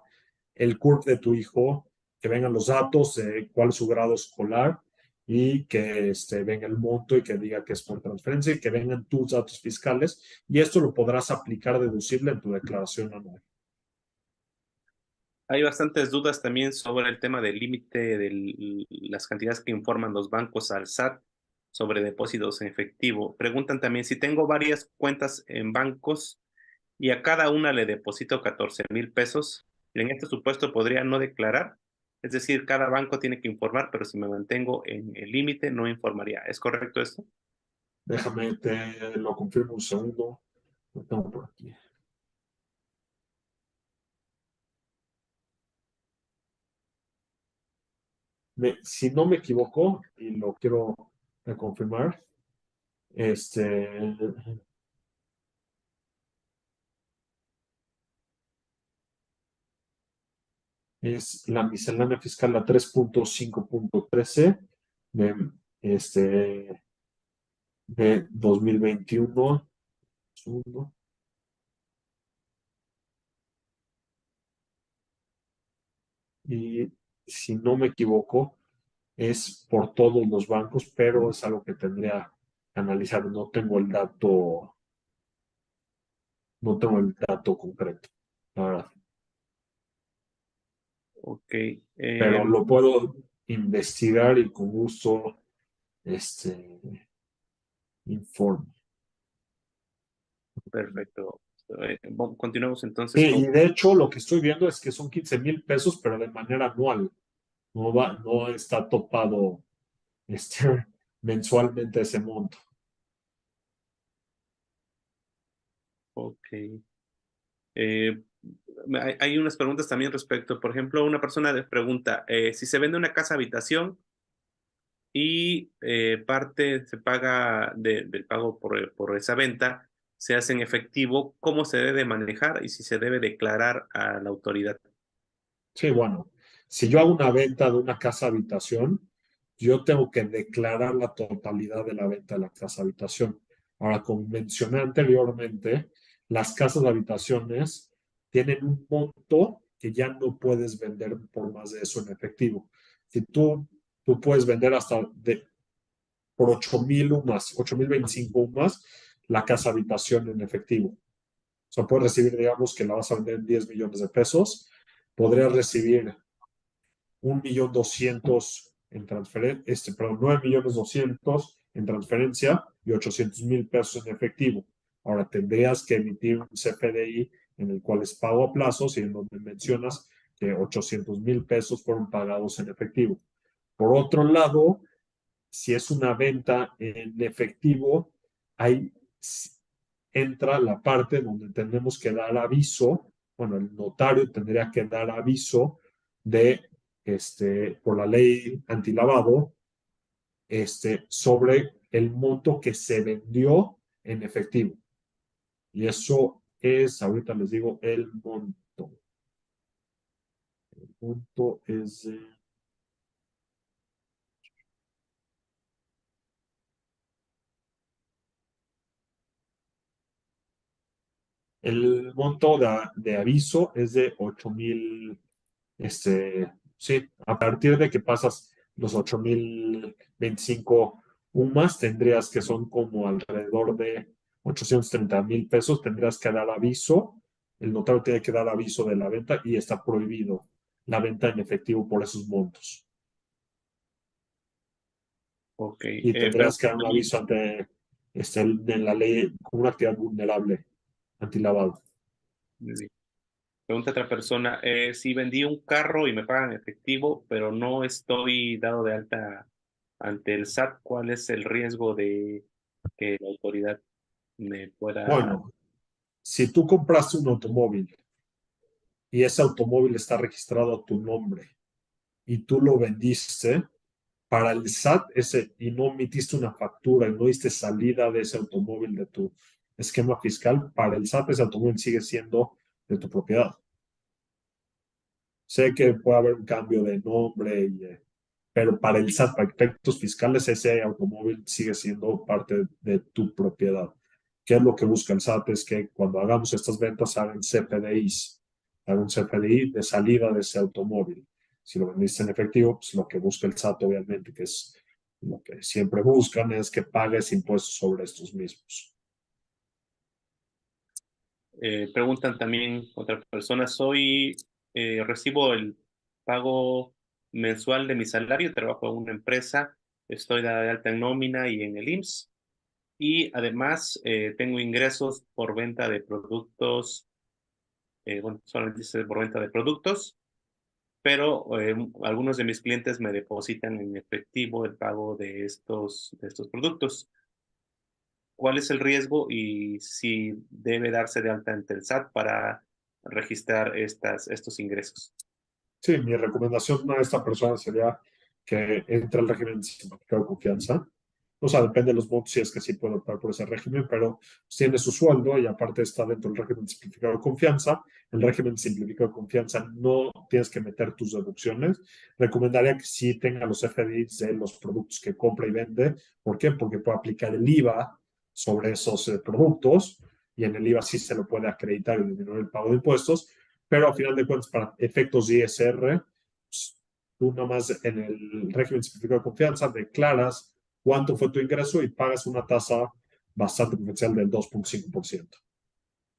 el CURP de tu hijo, que vengan los datos de cuál es su grado escolar y que venga el monto y que diga que es por transferencia y que vengan tus datos fiscales y esto lo podrás aplicar deducible en tu declaración anual. Hay bastantes dudas también sobre el tema del límite de las cantidades que informan los bancos al SAT sobre depósitos en efectivo. Preguntan también si tengo varias cuentas en bancos y a cada una le deposito 14,000 pesos. En este supuesto podría no declarar, es decir, cada banco tiene que informar, pero si me mantengo en el límite no informaría. ¿Es correcto esto? Déjame, te lo confirmo un segundo. Lo tengo por aquí. Si no me equivoco, y lo quiero confirmar, este, es la miscelánea fiscal la 3.5.13 de, este, de 2021. Segundo. Y si no me equivoco, es por todos los bancos, pero es algo que tendría que analizar. No tengo el dato concreto, la verdad. Ok. Pero lo puedo investigar y con gusto este, informe. Perfecto. Continuamos Sí, entonces con... y de hecho lo que estoy viendo es que son 15,000 pesos, pero de manera anual. No está topado mensualmente ese monto. Ok. Eh, hay unas preguntas también respecto, por ejemplo, una persona pregunta, si se vende una casa habitación y parte se paga del pago por esa venta, se hace en efectivo, ¿cómo se debe manejar y si se debe declarar a la autoridad? Sí, bueno, si yo hago una venta de una casa habitación, yo tengo que declarar la totalidad de la venta de la casa habitación. Ahora, como mencioné anteriormente, las casas de habitaciones tienen un monto que ya no puedes vender por más de eso en efectivo. Si tú puedes vender por 8,000 UMAS, 8,025 UMAS, la casa habitación en efectivo. O sea, puedes recibir, digamos, que la vas a vender en 10 millones de pesos, podrías recibir 1,200,000 en transferencia, perdón, 9,200,000 en transferencia y 800,000 pesos en efectivo. Ahora tendrías que emitir un CFDI en el cual es pago a plazos y en donde mencionas que 800,000 pesos fueron pagados en efectivo. Por otro lado, si es una venta en efectivo, ahí entra la parte donde tenemos que dar aviso, bueno, el notario tendría que dar aviso de, por la ley antilavado, sobre el monto que se vendió en efectivo. Y eso es, ahorita les digo, el monto. El monto es el monto de aviso es de 8,000. Sí, a partir de que pasas los 8,025 UMAS, tendrías que son como alrededor de 830,000 pesos, tendrías que dar aviso, el notario tiene que dar aviso de la venta y está prohibido la venta en efectivo por esos montos. Ok, Y pero tendrías que dar un aviso ante en la ley como una actividad vulnerable antilavado. pregunta otra persona, si vendí un carro y me pagan efectivo, pero no estoy dado de alta ante el SAT, ¿cuál es el riesgo de que la autoridad me pueda... Bueno, si tú compraste un automóvil y ese automóvil está registrado a tu nombre y tú lo vendiste, para el SAT y no emitiste una factura y no diste salida de ese automóvil de tu esquema fiscal, para el SAT ese automóvil sigue siendo de tu propiedad. Sé que puede haber un cambio de nombre, pero para el SAT, para efectos fiscales, ese automóvil sigue siendo parte de tu propiedad. ¿Qué es lo que busca el SAT? Es que cuando hagamos estas ventas hagan CFDIs, hagan un CFDI de salida de ese automóvil. Si lo vendiste en efectivo, pues lo que busca el SAT, obviamente, que es lo que siempre buscan, es que pagues impuestos sobre estos mismos. preguntan también otra persona, recibo el pago mensual de mi salario, trabajo en una empresa, estoy de alta en nómina y en el IMSS, y además tengo ingresos por venta de productos, bueno, solamente dice por venta de productos, pero algunos de mis clientes me depositan en efectivo el pago de estos productos. ¿Cuál es el riesgo y si debe darse de alta ante el SAT para registrar estos ingresos? Sí, mi recomendación a esta persona sería que entre al régimen simplificado de confianza. O sea, depende de los montos si es que sí puede optar por ese régimen, pero tiene su sueldo y aparte está dentro del régimen simplificado de confianza. El régimen simplificado de confianza no tienes que meter tus deducciones. Recomendaría que sí tenga los FDIs de los productos que compra y vende. ¿Por qué? Porque puede aplicar el IVA sobre esos productos y en el IVA sí se lo puede acreditar y disminuir el pago de impuestos, pero al final de cuentas, para efectos de ISR, pues, tú nomás en el régimen simplificado de confianza declaras cuánto fue tu ingreso y pagas una tasa bastante preferencial del 2,5%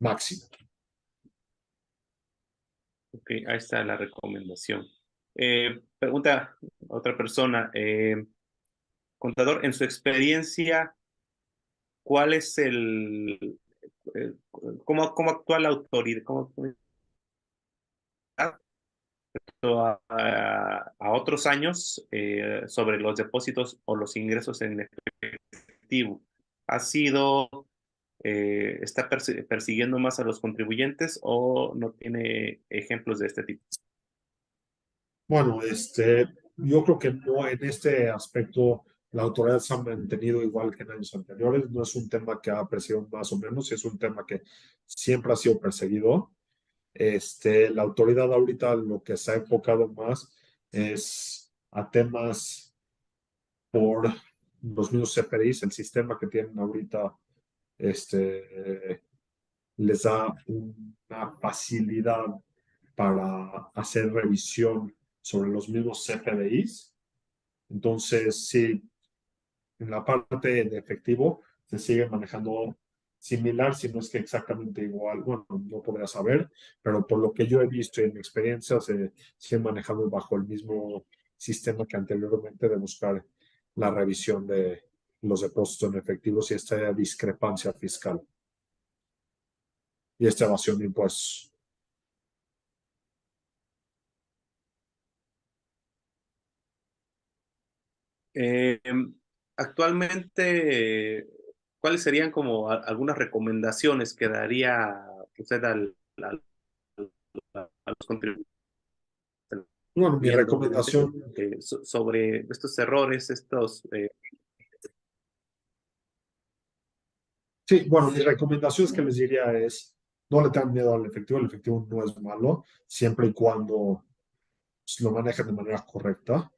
máximo. Ok, ahí está la recomendación. Pregunta otra persona, contador, en su experiencia, ¿cuál es eh, cómo actúa la autoridad? ¿Cómo a otros años sobre los depósitos o los ingresos en efectivo? ¿Ha sido, está persiguiendo más a los contribuyentes o no tiene ejemplos de este tipo? Bueno, yo creo que no en este aspecto la autoridad se ha mantenido igual que en años anteriores. No es un tema que ha perseguido más o menos, es un tema que siempre ha sido perseguido. La autoridad ahorita lo que se ha enfocado más es a temas por los mismos CFDIs, el sistema que tienen ahorita les da una facilidad para hacer revisión sobre los mismos CFDIs. Entonces, sí, en la parte de efectivo se sigue manejando similar, si no es que exactamente igual. Bueno, no podría saber, pero por lo que yo he visto y en mi experiencia, se sigue manejando bajo el mismo sistema que anteriormente de buscar la revisión de los depósitos en efectivo y esta discrepancia fiscal y esta evasión de impuestos. Eh, Actualmente, ¿cuáles serían como algunas recomendaciones que daría usted a los contribuyentes Bueno, mi viendo recomendación, sobre estos errores, sí, bueno, mi recomendación es que les diría es, no le tengan miedo al efectivo, el efectivo no es malo, siempre y cuando lo manejen de manera correcta.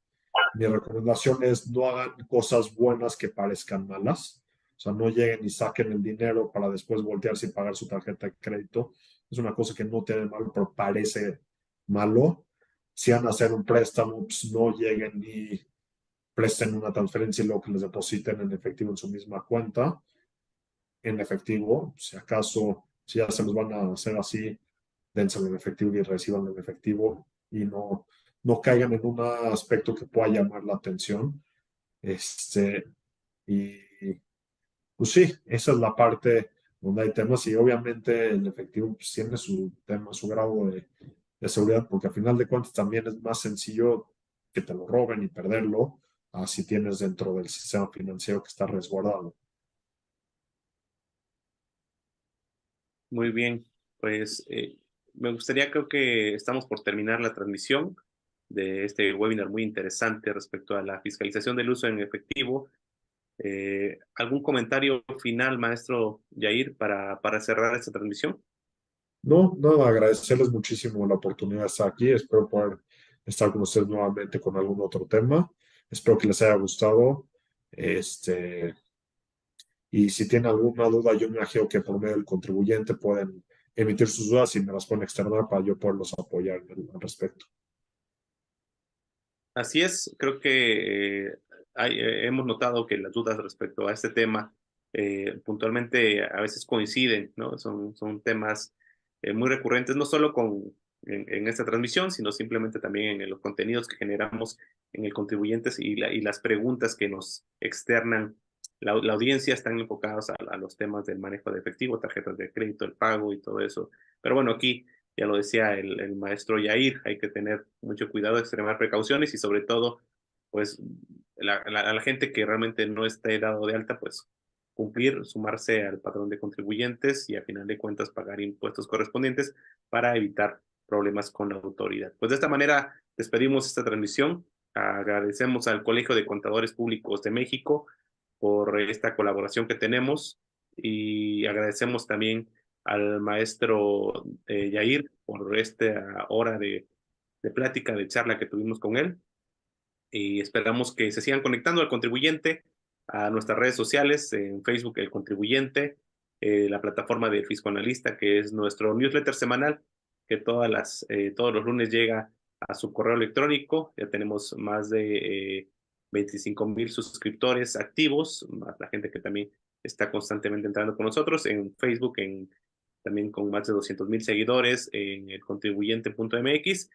Mi recomendación es no hagan cosas buenas que parezcan malas. O sea, no lleguen y saquen el dinero para después voltearse y pagar su tarjeta de crédito. Es una cosa que no tiene malo, pero parece malo. Si van a hacer un préstamo, pues no lleguen y presten una transferencia y luego que les depositen en efectivo en su misma cuenta, en efectivo. Si acaso, si ya se los van a hacer así, dénselo en efectivo y reciban en efectivo y no caigan en un aspecto que pueda llamar la atención. Este, y pues sí, esa es la parte donde hay temas y obviamente el efectivo pues, tiene su tema, su grado de seguridad, porque al final de cuentas también es más sencillo que te lo roben y perderlo, si tienes dentro del sistema financiero que está resguardado. muy bien, pues me gustaría, creo que estamos por terminar la transmisión de este webinar muy interesante respecto a la fiscalización del uso en efectivo. ¿Algún comentario final, maestro Yair, para cerrar esta transmisión? No, nada, agradecerles muchísimo la oportunidad de estar aquí. Espero poder estar con ustedes nuevamente con algún otro tema. Espero que les haya gustado. Este, y si tienen alguna duda, yo me imagino que por medio del contribuyente pueden emitir sus dudas y me las pueden externar para yo poderlos apoyar al respecto. Así es, creo que hemos notado que las dudas respecto a este tema puntualmente a veces coinciden, ¿no? Son temas muy recurrentes, no solo en esta transmisión, sino simplemente también en los contenidos que generamos en el Contribuyentes y las preguntas que nos externan. La audiencia están enfocadas a los temas del manejo de efectivo, tarjetas de crédito, el pago y todo eso. Pero bueno, aquí ya lo decía el maestro Yair, hay que tener mucho cuidado, extremar precauciones y sobre todo, pues, a la gente que realmente no esté dado de alta, pues, cumplir, sumarse al padrón de contribuyentes y a final de cuentas pagar impuestos correspondientes para evitar problemas con la autoridad. Pues de esta manera despedimos esta transmisión. Agradecemos al Colegio de Contadores Públicos de México por esta colaboración que tenemos y agradecemos también al maestro Yair por esta hora de plática, de charla que tuvimos con él. Y esperamos que se sigan conectando al contribuyente a nuestras redes sociales, en Facebook El Contribuyente, la plataforma de Fiscoanalista, que es nuestro newsletter semanal, que todos los lunes llega a su correo electrónico. Ya tenemos más de 25,000 suscriptores activos, más la gente que también está constantemente entrando con nosotros en Facebook, también con más de 200,000 seguidores en el contribuyente.mx.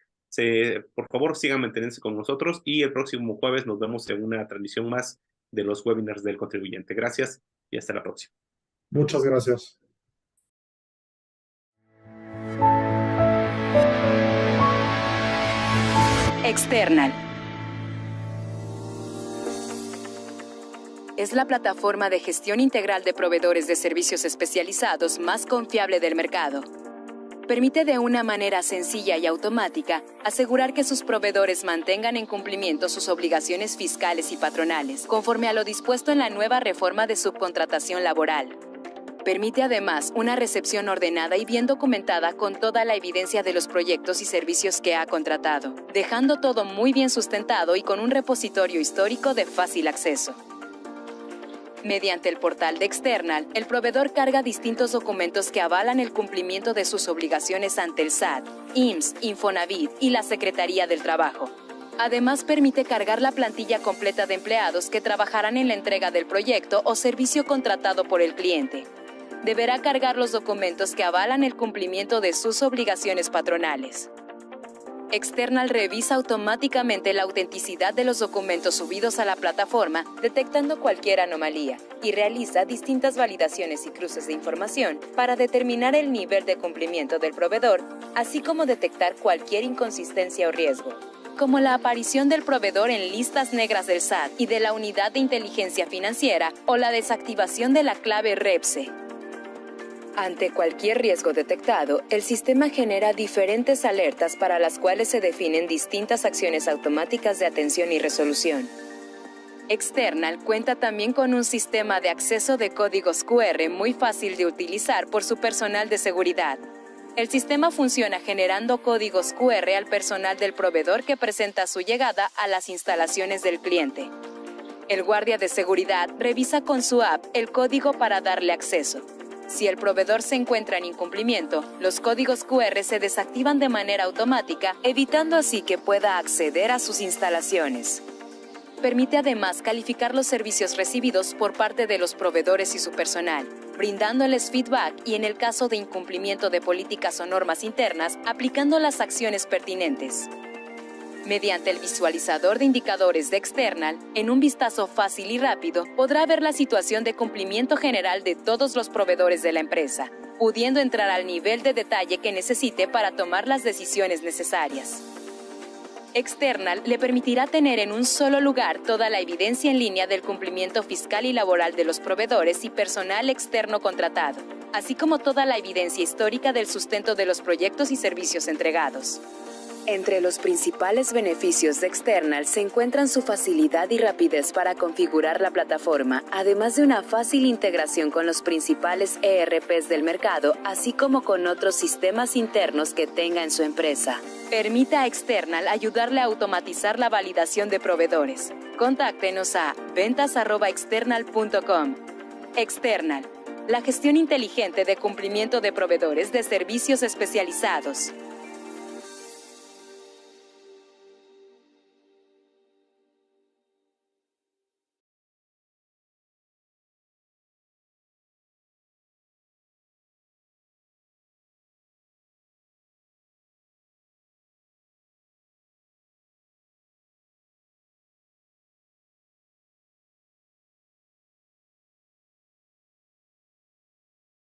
Por favor, sigan manteniéndose con nosotros y el próximo jueves nos vemos en una transmisión más de los webinars del contribuyente. Gracias y hasta la próxima. Muchas gracias. External es la plataforma de gestión integral de proveedores de servicios especializados más confiable del mercado. Permite de una manera sencilla y automática asegurar que sus proveedores mantengan en cumplimiento sus obligaciones fiscales y patronales, conforme a lo dispuesto en la nueva reforma de subcontratación laboral. Permite además una recepción ordenada y bien documentada con toda la evidencia de los proyectos y servicios que ha contratado, dejando todo muy bien sustentado y con un repositorio histórico de fácil acceso. Mediante el portal de External, el proveedor carga distintos documentos que avalan el cumplimiento de sus obligaciones ante el SAT, IMSS, Infonavit y la Secretaría del Trabajo. Además, permite cargar la plantilla completa de empleados que trabajarán en la entrega del proyecto o servicio contratado por el cliente. Deberá cargar los documentos que avalan el cumplimiento de sus obligaciones patronales. External revisa automáticamente la autenticidad de los documentos subidos a la plataforma, detectando cualquier anomalía, y realiza distintas validaciones y cruces de información para determinar el nivel de cumplimiento del proveedor, así como detectar cualquier inconsistencia o riesgo, como la aparición del proveedor en listas negras del SAT y de la Unidad de Inteligencia Financiera o la desactivación de la clave REPSE. Ante cualquier riesgo detectado, el sistema genera diferentes alertas para las cuales se definen distintas acciones automáticas de atención y resolución. External cuenta también con un sistema de acceso de códigos QR muy fácil de utilizar por su personal de seguridad. El sistema funciona generando códigos QR al personal del proveedor que presenta su llegada a las instalaciones del cliente. El guardia de seguridad revisa con su app el código para darle acceso. Si el proveedor se encuentra en incumplimiento, los códigos QR se desactivan de manera automática, evitando así que pueda acceder a sus instalaciones. Permite además calificar los servicios recibidos por parte de los proveedores y su personal, brindándoles feedback y, en el caso de incumplimiento de políticas o normas internas, aplicando las acciones pertinentes. Mediante el visualizador de indicadores de External, en un vistazo fácil y rápido, podrá ver la situación de cumplimiento general de todos los proveedores de la empresa, pudiendo entrar al nivel de detalle que necesite para tomar las decisiones necesarias. External le permitirá tener en un solo lugar toda la evidencia en línea del cumplimiento fiscal y laboral de los proveedores y personal externo contratado, así como toda la evidencia histórica del sustento de los proyectos y servicios entregados. Entre los principales beneficios de External se encuentran su facilidad y rapidez para configurar la plataforma, además de una fácil integración con los principales ERPs del mercado, así como con otros sistemas internos que tenga en su empresa. Permita a External ayudarle a automatizar la validación de proveedores. Contáctenos a ventas@external.com. External, la gestión inteligente de cumplimiento de proveedores de servicios especializados.